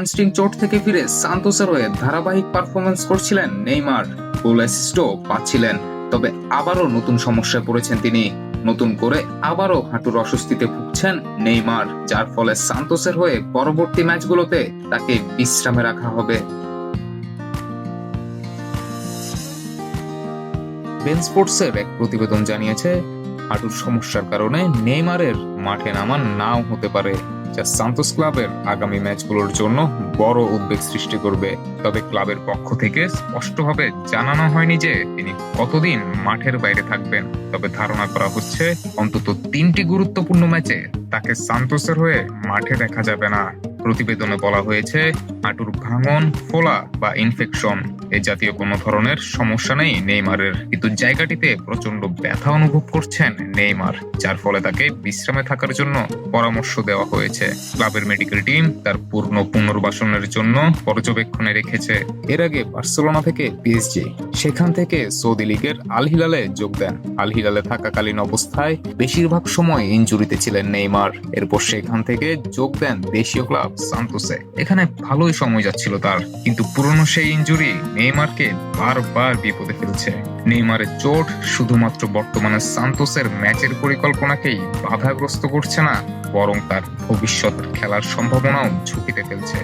Hamstring চোট থেকে ফিরে সান্তোসের হয়ে ধারাবাহিক পারফরমেন্স করছিলেন নেইমার, গোল অ্যাসিস্টও পাচ্ছিলেন। তবে আবারও নতুন সমস্যায় পড়েছেন তিনি। নতুন করে আবারও হাঁটুর অস্বস্তিতে ভুগছেন নেইমার, যার ফলে সান্তোসের হয়ে পরবর্তী ম্যাচগুলোতে তাকে বিশ্রামে রাখা হবে। বেন স্পোর্টসের এক প্রতিবেদন জানিয়েছে, হাঁটুর সমস্যার কারণে নেইমারের মাঠে নামা নাও হতে পারে, যা সান্তোস ক্লাবের আগামী ম্যাচগুলোর জন্য বড় উদ্বেগ সৃষ্টি করবে। তবে ক্লাবের পক্ষ থেকে স্পষ্টভাবে জানানো হয়নি যে তিনি কতদিন মাঠের বাইরে থাকবেন। তবে ধারণা করা হচ্ছে অন্তত 3টি গুরুত্বপূর্ণ ম্যাচে তাকে সান্তোসের হয়ে মাঠে দেখা যাবে না। প্রতিবেদনে বলা হয়েছে, হাঁটুর ভাঙন, ফোলা বা ইনফেকশন এ জাতীয় কোনো ধরনের সমস্যা নেই নেইমারের, কিন্তু জায়গাটিতে প্রচন্ড ব্যথা অনুভব করছেন নেইমার, যার ফলে তাকে বিশ্রামে থাকার জন্য পরামর্শ দেওয়া হয়েছে। ক্লাবের মেডিকেল টিম তার পূর্ণ পুনর্বাসনের জন্য পর্যবেক্ষণে রেখেছে। এর আগে বার্সেলোনা থেকে পিএসজি, সেখান থেকে সৌদি লীগের আল হিলালে যোগ দেন। আল হিলালে থাকাকালীন অবস্থায় বেশিরভাগ সময় ইনজুরিতে ছিলেন নেইমার। এরপর সেখান থেকে যোগ দেন দেশীয় ক্লাব সান্তোসে। এখানে ভালোই সময় যাচ্ছিল তার, কিন্তু পুরনো সেই ইনজুরি নেইমারকে বারবার বিপদে ফেলছে। নেইমারের চোট শুধুমাত্র বর্তমানে সান্তোসের ম্যাচের পরিকল্পনাকেই বাধাগ্রস্ত করছে না, বরং তার ভবিষ্যৎ খেলার সম্ভাবনাও ঝুঁকিতে ফেলছে।